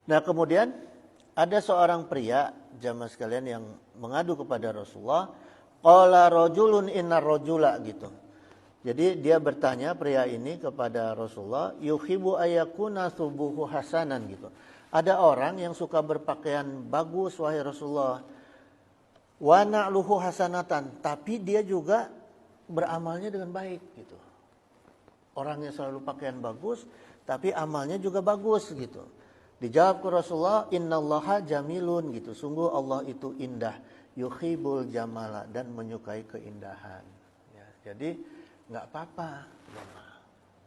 Nah, kemudian ada seorang pria jamaah sekalian yang mengadu kepada Rasulullah, qala rajulun innar rajula gitu. Jadi dia bertanya pria ini kepada Rasulullah, yuhibbu ayakuna subuhu hasanan gitu. Ada orang yang suka berpakaian bagus wahai Rasulullah. Wa na'luhu hasanatan, tapi dia juga beramalnya dengan baik gitu. Orangnya selalu pakaian bagus, tapi amalnya juga bagus gitu. Dijawab ke Rasulullah, innallaha jamilun gitu. Sungguh Allah itu indah, yuhibbul jamala, dan menyukai keindahan. Ya, jadi nggak apa-apa,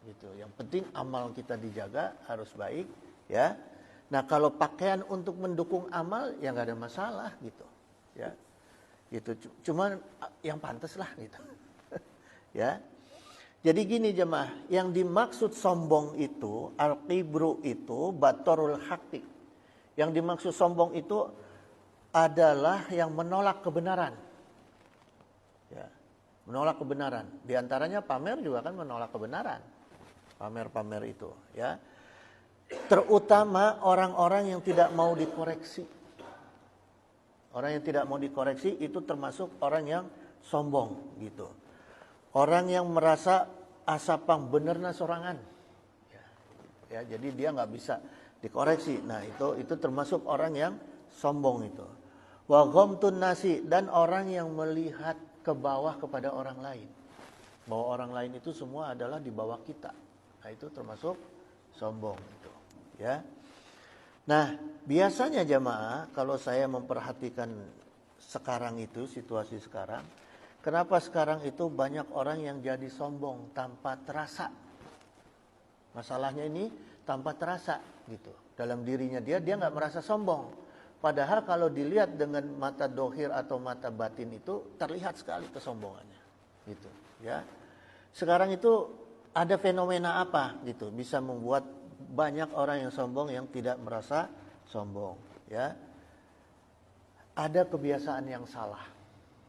gitu. Yang penting amal kita dijaga harus baik, ya. Nah kalau pakaian untuk mendukung amal, ya nggak ada masalah, gitu, ya. Gitu. Cuman yang pantas lah, gitu, ya. Jadi gini jemaah, yang dimaksud sombong itu, al-qibru itu, batorul haqi. Yang dimaksud sombong itu adalah yang menolak kebenaran. Ya, menolak kebenaran. Di antaranya pamer juga kan menolak kebenaran. Pamer-pamer itu, ya. Terutama orang-orang yang tidak mau dikoreksi. Orang yang tidak mau dikoreksi itu termasuk orang yang sombong, gitu. Orang yang merasa asapang benerna sorangan, ya, jadi dia nggak bisa dikoreksi. Nah itu termasuk orang yang sombong itu. Wa ghamtun nasi, dan orang yang melihat ke bawah kepada orang lain, bahwa orang lain itu semua adalah di bawah kita. Nah itu termasuk sombong itu, ya. Nah biasanya jamaah kalau saya memperhatikan sekarang itu situasi sekarang. Kenapa sekarang itu banyak orang yang jadi sombong tanpa terasa? Masalahnya ini tanpa terasa gitu. Dalam dirinya dia nggak merasa sombong. Padahal kalau dilihat dengan mata dohir atau mata batin itu terlihat sekali kesombongannya. Gitu, ya. Sekarang itu ada fenomena apa gitu bisa membuat banyak orang yang sombong yang tidak merasa sombong, ya. Ada kebiasaan yang salah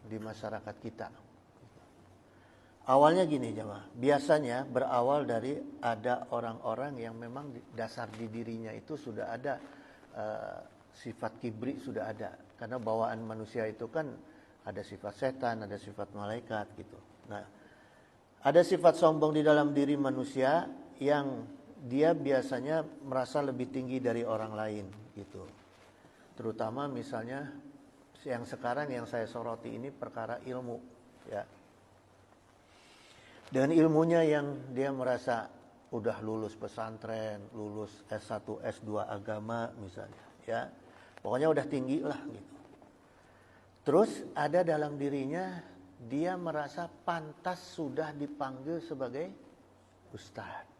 di masyarakat kita. Awalnya gini jemaah, biasanya berawal dari ada orang-orang yang memang dasar di dirinya itu sudah ada sifat kibri, sudah ada. Karena bawaan manusia itu kan ada sifat setan, ada sifat malaikat gitu. Nah, ada sifat sombong di dalam diri manusia yang dia biasanya merasa lebih tinggi dari orang lain gitu. Terutama misalnya yang sekarang yang saya soroti ini perkara ilmu, ya. Dengan ilmunya yang dia merasa udah lulus pesantren, lulus S1, S2 agama misalnya, ya. Pokoknya udah tinggi lah gitu. Terus ada dalam dirinya dia merasa pantas sudah dipanggil sebagai ustadz.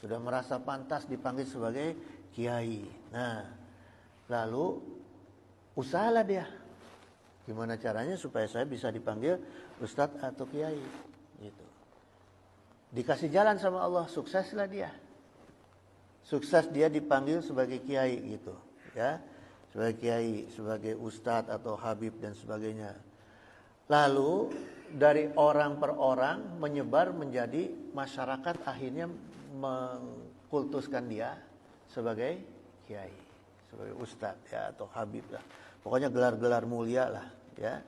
Sudah merasa pantas dipanggil sebagai kiai. Nah, lalu usahalah dia. Gimana caranya supaya saya bisa dipanggil ustadz atau kiai gitu. Dikasih jalan sama Allah, sukseslah dia. Sukses dia dipanggil sebagai kiai gitu, ya. Sebagai kiai, sebagai ustadz atau habib dan sebagainya. Lalu dari orang per orang menyebar menjadi masyarakat akhirnya mengkultuskan dia sebagai kiai, sebagai ustadz ya atau habib lah. Pokoknya gelar-gelar mulia lah, ya.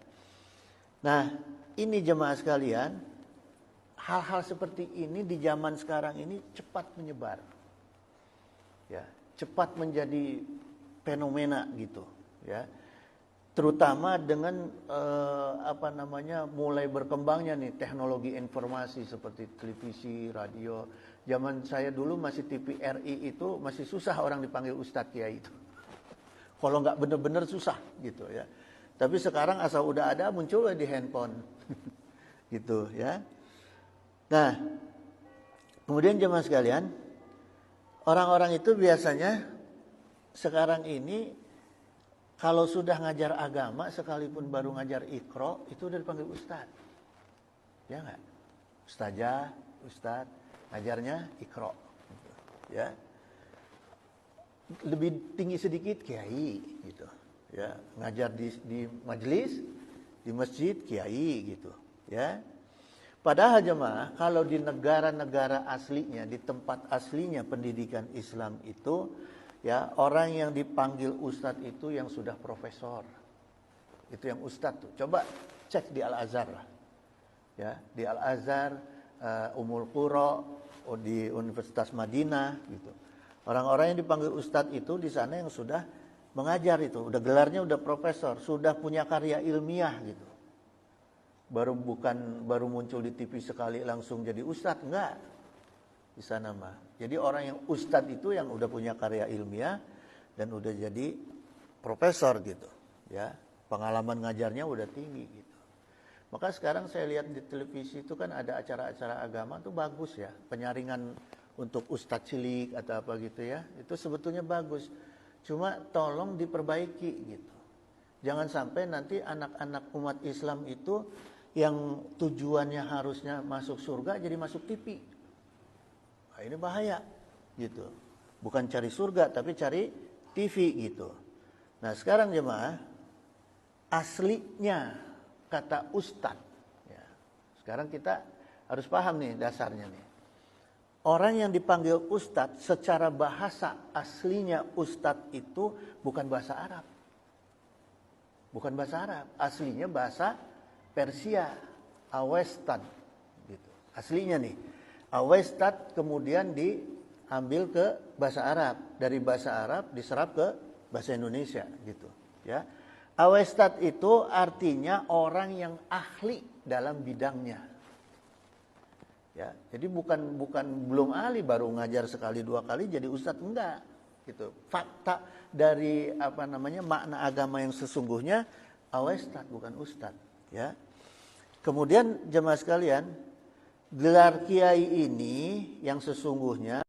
Nah, ini jemaah sekalian, hal-hal seperti ini di zaman sekarang ini cepat menyebar. Ya, cepat menjadi fenomena gitu, ya. Terutama dengan mulai berkembangnya nih teknologi informasi seperti televisi, radio. Zaman saya dulu masih TVRI itu masih susah orang dipanggil ustadz kiai itu. Kalau nggak bener-bener susah gitu ya. Tapi sekarang asal udah ada muncul di handphone, gitu ya. Nah, kemudian jemaah sekalian, orang-orang itu biasanya sekarang ini kalau sudah ngajar agama sekalipun baru ngajar Iqra itu udah dipanggil ustadz, ya nggak? Ustazah, ustadz, ngajarnya Iqra, gitu, ya. Lebih tinggi sedikit kiai gitu, ya. Ngajar di majelis, di masjid kiai gitu, ya. Padahal jemaah kalau di negara-negara aslinya, di tempat aslinya pendidikan Islam itu Ya, orang yang dipanggil ustadz itu yang sudah profesor. Itu yang ustadz tuh. Coba cek di Al-Azhar lah. Ya, di Al-Azhar, Ummul Qura, di Universitas Madinah gitu. Orang-orang yang dipanggil ustadz itu di sana yang sudah mengajar itu, udah gelarnya udah profesor, sudah punya karya ilmiah gitu. Baru muncul di TV sekali langsung jadi ustadz, enggak. Di sana mah. Jadi orang yang ustadz itu yang udah punya karya ilmiah dan udah jadi profesor gitu, ya. Pengalaman ngajarnya udah tinggi gitu. Maka sekarang saya lihat di televisi itu kan ada acara-acara agama tuh bagus ya. Penyaringan untuk ustadz cilik atau apa gitu ya. Itu sebetulnya bagus. Cuma tolong diperbaiki gitu. Jangan sampai nanti anak-anak umat Islam itu yang tujuannya harusnya masuk surga jadi masuk TV. Nah, ini bahaya gitu. Bukan cari surga tapi cari TV gitu. Nah sekarang jemaah, aslinya kata ustadz. Ya. Sekarang kita harus paham nih dasarnya nih. Orang yang dipanggil ustadz secara bahasa aslinya ustadz itu bukan bahasa Arab. Bukan bahasa Arab. Aslinya bahasa Persia. Awestad. Gitu. Aslinya nih. Awestad kemudian diambil ke bahasa Arab. Dari bahasa Arab diserap ke bahasa Indonesia. Gitu. Ya. Awestad itu artinya orang yang ahli dalam bidangnya. Ya, jadi bukan belum ahli baru ngajar sekali dua kali jadi ustadz, enggak. Gitu. Fakta dari makna agama yang sesungguhnya awestad bukan ustadz, ya. Kemudian jemaah sekalian, gelar kiai ini yang sesungguhnya